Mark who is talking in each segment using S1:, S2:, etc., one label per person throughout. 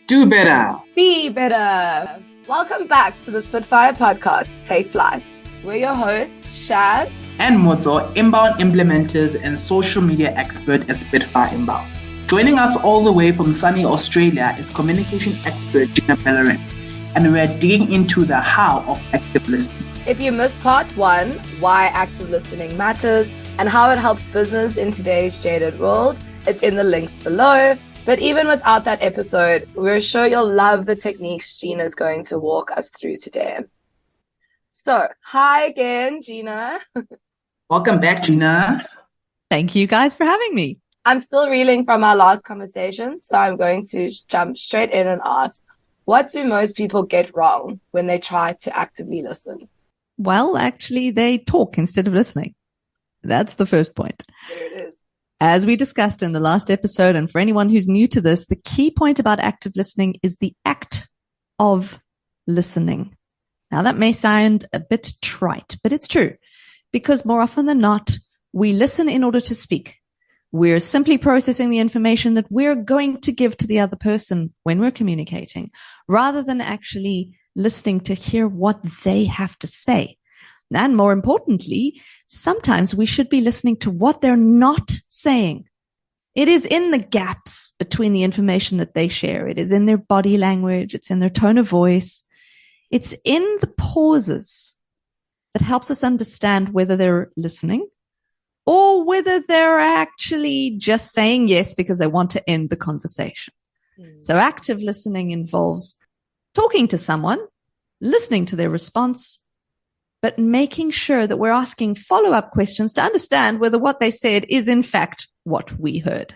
S1: Do better.
S2: Be better. Welcome back to the Spitfire podcast, Take Flight. We're your hosts, Shaz
S1: and Mozo, inbound implementers and social media expert at Spitfire Inbound. Joining us all the way from sunny Australia is communication expert Gina Balarin, and we're digging into the how of active listening.
S2: If you missed part 1, why active listening matters and how it helps business in today's jaded world, it's in the links below. But even without that episode, we're sure you'll love the techniques Gina's going to walk us through today. So, hi again, Gina.
S1: Welcome back, Gina.
S3: Thank you guys for having me.
S2: I'm still reeling from our last conversation, so I'm going to jump straight in and ask, what do most people get wrong when they try to actively listen?
S3: Well, actually, they talk instead of listening. That's the first point.
S2: There it is.
S3: As we discussed in the last episode, and for anyone who's new to this, the key point about active listening is the act of listening. Now, that may sound a bit trite, but it's true, because more often than not, we listen in order to speak. We're simply processing the information that we're going to give to the other person when we're communicating, rather than actually listening to hear what they have to say. And more importantly, sometimes we should be listening to what they're not saying. It is in the gaps between the information that they share. It is in their body language. It's in their tone of voice. It's in the pauses that helps us understand whether they're listening or whether they're actually just saying yes because they want to end the conversation. So active listening involves talking to someone, listening to their response, but making sure that we're asking follow-up questions to understand whether what they said is in fact what we heard.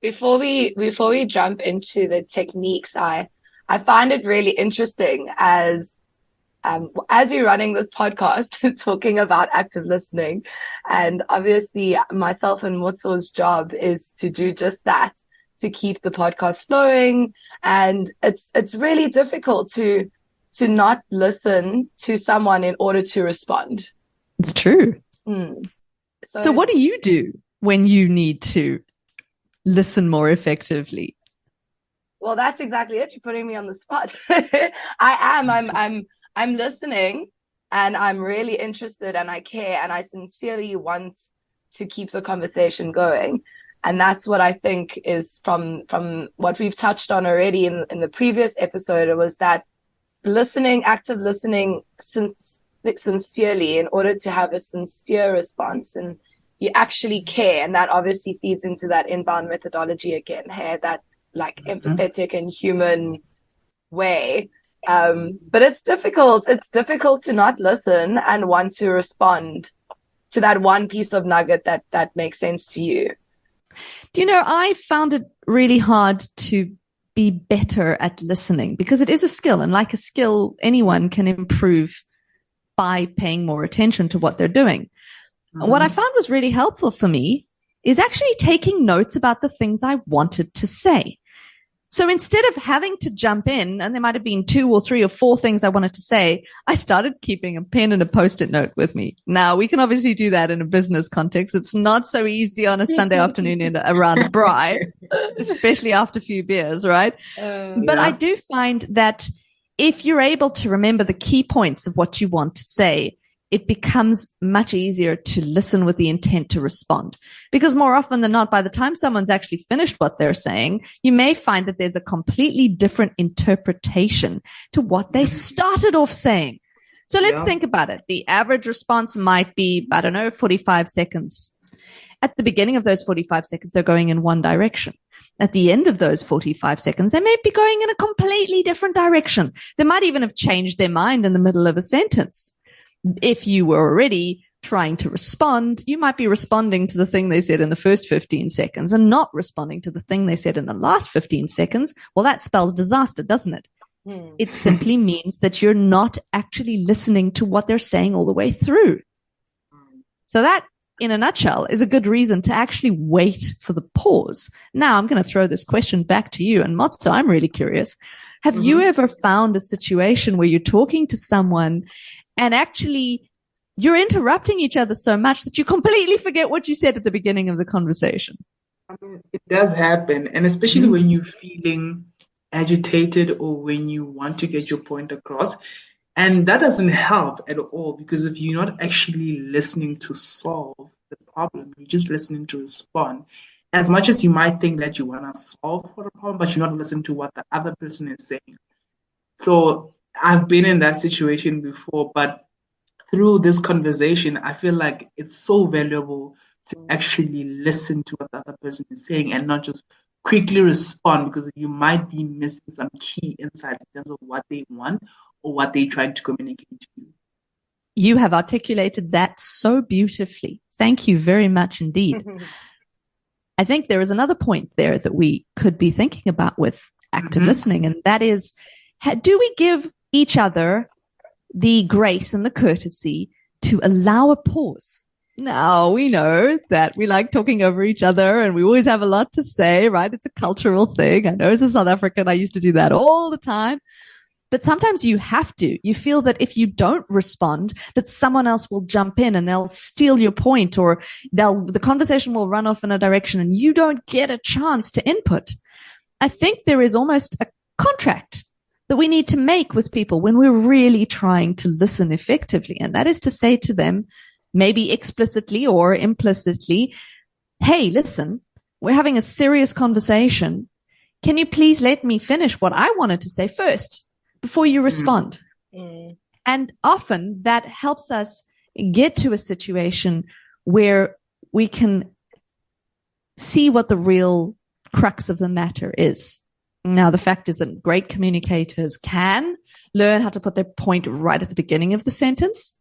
S2: Before we jump into the techniques, I find it really interesting as you're running this podcast talking about active listening, and obviously myself and Mutsu's job is to do just that, to keep the podcast flowing, and it's really difficult to not listen to someone in order to respond.
S3: It's true. So what do you do when you need to listen more effectively?
S2: Well, that's exactly it. You're putting me on the spot. I'm listening, and I'm really interested, and I care, and I sincerely want to keep the conversation going. And that's what I think is from what we've touched on already in the previous episode. It was that listening, active listening sincerely in order to have a sincere response, and you actually care. And that obviously feeds into that inbound methodology again, that like empathetic and human way. But it's difficult. It's difficult to not listen and want to respond to that one piece of nugget that makes sense to you.
S3: Do you know, I found it really hard to be better at listening because it is a skill, and like a skill, anyone can improve by paying more attention to what they're doing. What I found was really helpful for me is actually taking notes about the things I wanted to say. So instead of having to jump in, and there might have been 2 or 3 or 4 things I wanted to say, I started keeping a pen and a Post-it note with me. Now, we can obviously do that in a business context. It's not so easy on a Sunday afternoon around Braai, especially after a few beers, right? But I do find that if you're able to remember the key points of what you want to say, it becomes much easier to listen with the intent to respond. Because more often than not, by the time someone's actually finished what they're saying, you may find that there's a completely different interpretation to what they started off saying. So let's think about it. The average response might be, 45 seconds. At the beginning of those 45 seconds, they're going in one direction. At the end of those 45 seconds, they may be going in a completely different direction. They might even have changed their mind in the middle of a sentence. If you were already trying to respond, you might be responding to the thing they said in the first 15 seconds and not responding to the thing they said in the last 15 seconds. Well, that spells disaster, doesn't it? It simply means that you're not actually listening to what they're saying all the way through. So that, in a nutshell, is a good reason to actually wait for the pause. Now, I'm going to throw this question back to you. And Motso, I'm really curious. Have you ever found a situation where you're talking to someone and actually you're interrupting each other so much that you completely forget what you said at the beginning of the conversation?
S1: It does happen. And especially when you're feeling agitated or when you want to get your point across. And that doesn't help at all, because if you're not actually listening to solve the problem, you're just listening to respond. As much as you might think that you want to solve for the problem, but you're not listening to what the other person is saying. So I've been in that situation before, but through this conversation, I feel like it's so valuable to actually listen to what the other person is saying and not just quickly respond, because you might be missing some key insights in terms of what they want or what they're trying to communicate to you.
S3: You have articulated that so beautifully. Thank you very much indeed. I think there is another point there that we could be thinking about with active listening, and that is, do we give each other the grace and the courtesy to allow a pause? Now, we know that we like talking over each other and we always have a lot to say, right? It's a cultural thing. I know as a South African, I used to do that all the time. But sometimes you have to. You feel that if you don't respond, that someone else will jump in and they'll steal your point, or the conversation will run off in a direction and you don't get a chance to input. I think there is almost a contract that we need to make with people when we're really trying to listen effectively. And that is to say to them, maybe explicitly or implicitly, hey, listen, we're having a serious conversation. Can you please let me finish what I wanted to say first before you respond? And often that helps us get to a situation where we can see what the real crux of the matter is. Now, the fact is that great communicators can learn how to put their point right at the beginning of the sentence.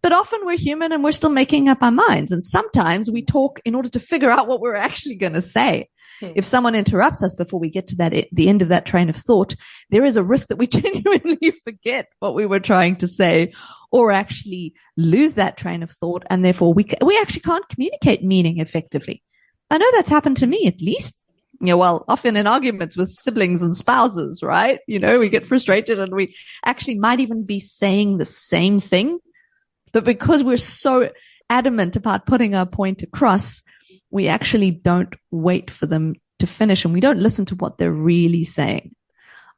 S3: But often we're human and we're still making up our minds. And sometimes we talk in order to figure out what we're actually going to say. If someone interrupts us before we get to the end of that train of thought, there is a risk that we genuinely forget what we were trying to say, or actually lose that train of thought. And therefore we actually can't communicate meaning effectively. I know that's happened to me, at least. Often in arguments with siblings and spouses, right? We get frustrated and we actually might even be saying the same thing. But because we're so adamant about putting our point across, we actually don't wait for them to finish and we don't listen to what they're really saying.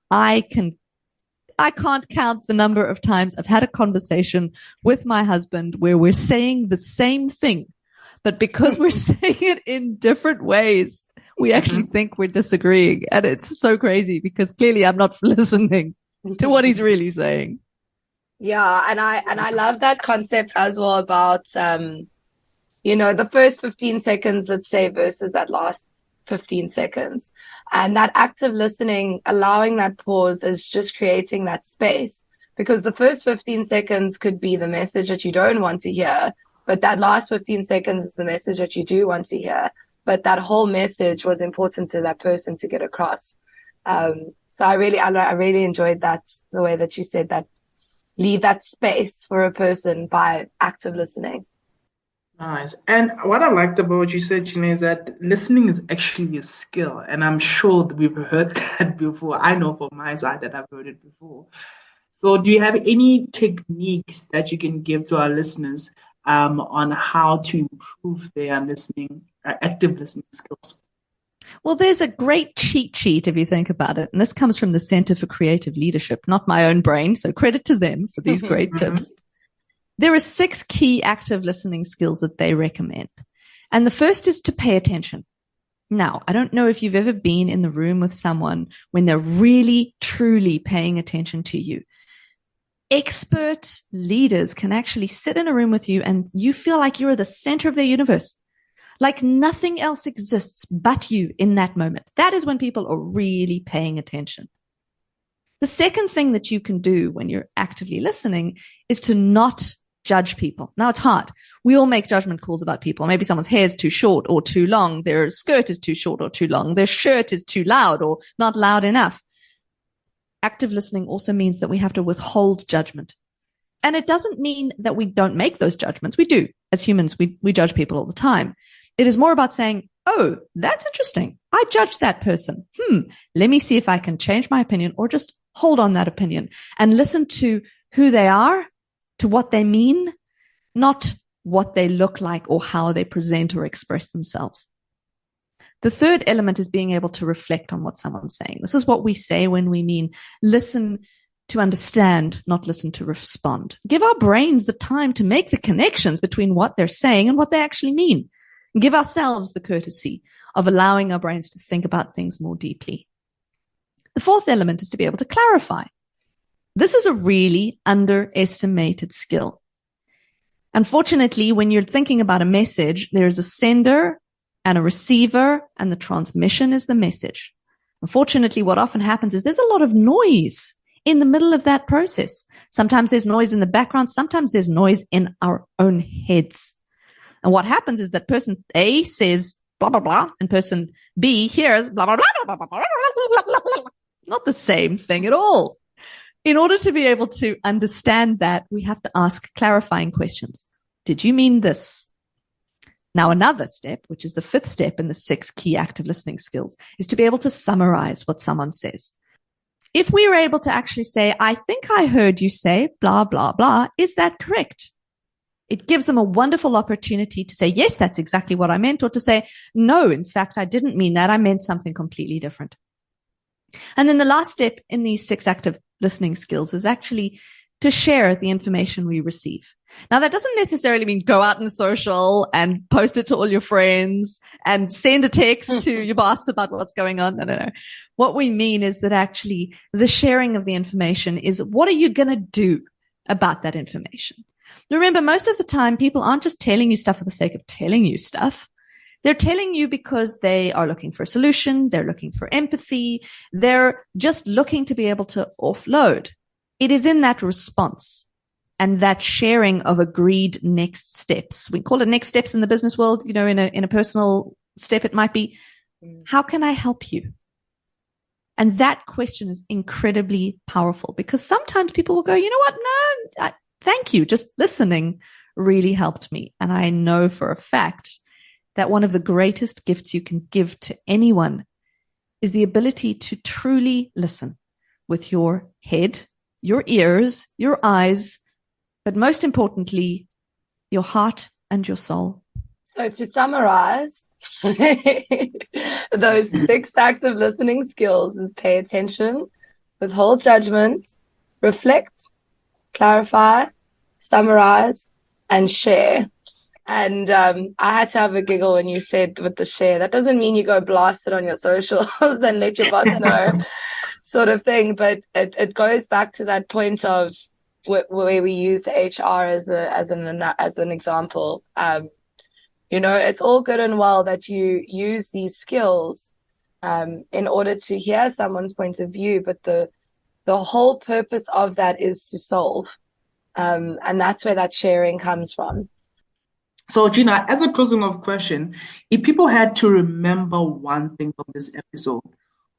S3: I can't count the number of times I've had a conversation with my husband where we're saying the same thing, but because we're saying it in different ways, we actually think we're disagreeing. And it's so crazy because clearly I'm not listening to what he's really saying.
S2: Yeah, and I love that concept as well about the first 15 seconds, let's say, versus that last 15 seconds. And that active listening, allowing that pause, is just creating that space, because the first 15 seconds could be the message that you don't want to hear, but that last 15 seconds is the message that you do want to hear. But that whole message was important to that person to get across. So I really enjoyed that, the way that you said that. Leave that space for a person by active listening.
S1: Nice. And what I liked about what you said, Gina, is that listening is actually a skill. And I'm sure that we've heard that before. I know from my side that I've heard it before. So do you have any techniques that you can give to our listeners on how to improve their active listening skills?
S3: Well, there's a great cheat sheet if you think about it. And this comes from the Center for Creative Leadership, not my own brain. So credit to them for these great tips. There are 6 key active listening skills that they recommend. And the first is to pay attention. Now, I don't know if you've ever been in the room with someone when they're really, truly paying attention to you. Expert leaders can actually sit in a room with you and you feel like you're the center of their universe. Like nothing else exists but you in that moment. That is when people are really paying attention. The second thing that you can do when you're actively listening is to not judge people. Now, it's hard. We all make judgment calls about people. Maybe someone's hair is too short or too long. Their skirt is too short or too long. Their shirt is too loud or not loud enough. Active listening also means that we have to withhold judgment. And it doesn't mean that we don't make those judgments. We do. As humans, we judge people all the time. It is more about saying, oh, that's interesting. I judged that person. Let me see if I can change my opinion or just hold on that opinion and listen to who they are, to what they mean, not what they look like or how they present or express themselves. The third element is being able to reflect on what someone's saying. This is what we say when we mean listen to understand, not listen to respond. Give our brains the time to make the connections between what they're saying and what they actually mean. And give ourselves the courtesy of allowing our brains to think about things more deeply. The fourth element is to be able to clarify. This is a really underestimated skill. Unfortunately, when you're thinking about a message, there's a sender and a receiver, and the transmission is the message. Unfortunately, what often happens is there's a lot of noise in the middle of that process. Sometimes there's noise in the background. Sometimes there's noise in our own heads. And what happens is that person A says blah, blah, blah, and person B hears blah, blah, blah, blah, blah, blah, blah, blah, blah. Not the same thing at all. In order to be able to understand that, we have to ask clarifying questions. Did you mean this? Now, another step, which is the fifth step in the 6 key active listening skills, is to be able to summarize what someone says. If we were able to actually say, I think I heard you say blah, blah, blah, is that correct? It gives them a wonderful opportunity to say, yes, that's exactly what I meant, or to say, no, in fact, I didn't mean that. I meant something completely different. And then the last step in these 6 active listening skills is actually to share the information we receive. Now, that doesn't necessarily mean go out in social and post it to all your friends and send a text to your boss about what's going on. No. What we mean is that actually the sharing of the information is, what are you going to do about that information? Remember, most of the time, people aren't just telling you stuff for the sake of telling you stuff. They're telling you because they are looking for a solution. They're looking for empathy. They're just looking to be able to offload. It is in that response and that sharing of agreed next steps. We call it next steps in the business world. You know, in a personal step, it might be, how can I help you? And that question is incredibly powerful, because sometimes people will go, you know what? No, thank you. Just listening really helped me. And I know for a fact that one of the greatest gifts you can give to anyone is the ability to truly listen with your head, your ears, your eyes, but most importantly, your heart and your soul.
S2: So to summarize, those 6 active listening skills is pay attention, withhold judgment, reflect, clarify, summarize, and share. And I had to have a giggle when you said with the share. That doesn't mean you go blast it on your socials and let your boss know sort of thing. But it goes back to that point of where we use the HR as an example. You know, it's all good and well that you use these skills in order to hear someone's point of view, but the whole purpose of that is to solve. And that's where that sharing comes from.
S1: So, Gina, as a closing of question, if people had to remember one thing from this episode,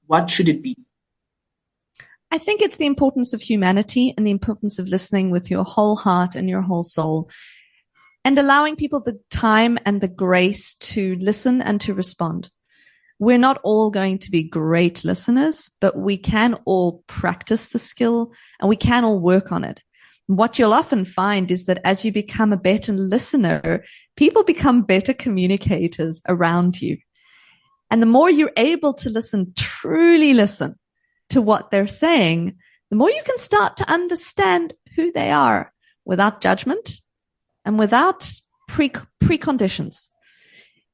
S1: what should it be?
S3: I think it's the importance of humanity and the importance of listening with your whole heart and your whole soul, and allowing people the time and the grace to listen and to respond. We're not all going to be great listeners, but we can all practice the skill and we can all work on it. What you'll often find is that as you become a better listener, people become better communicators around you. And the more you're able to listen, truly listen to what they're saying, the more you can start to understand who they are without judgment and without preconditions.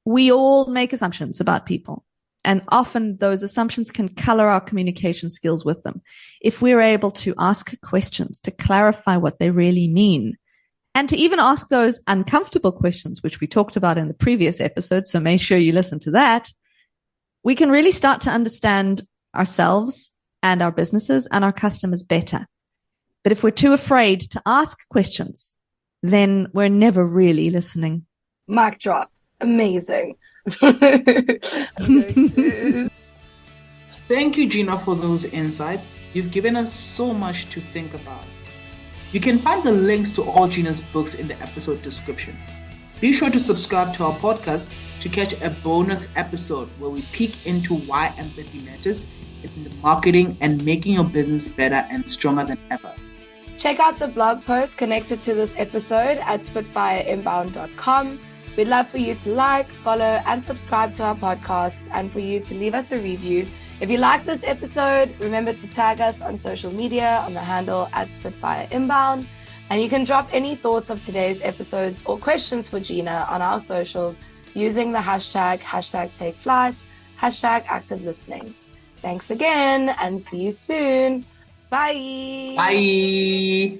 S3: We all make assumptions about people. And often those assumptions can color our communication skills with them. If we're able to ask questions to clarify what they really mean, and to even ask those uncomfortable questions, which we talked about in the previous episode, so make sure you listen to that, we can really start to understand ourselves and our businesses and our customers better. But if we're too afraid to ask questions, then we're never really listening.
S2: Mic drop. Amazing.
S1: Thank you, Gina, for those insights. You've given us so much to think about. You can find the links to all Gina's books in the episode description. Be sure to subscribe to our podcast to catch a bonus episode where we peek into why empathy matters in the marketing and making your business better and stronger than ever.
S2: Check out the blog post connected to this episode at spitfireinbound.com. We'd love for you to like, follow, and subscribe to our podcast, and for you to leave us a review. If you like this episode, remember to tag us on social media on the handle @Spitfire Inbound. And you can drop any thoughts of today's episodes or questions for Gina on our socials using the hashtag #TakeFlight, #ActiveListening. Thanks again and see you soon. Bye.
S1: Bye.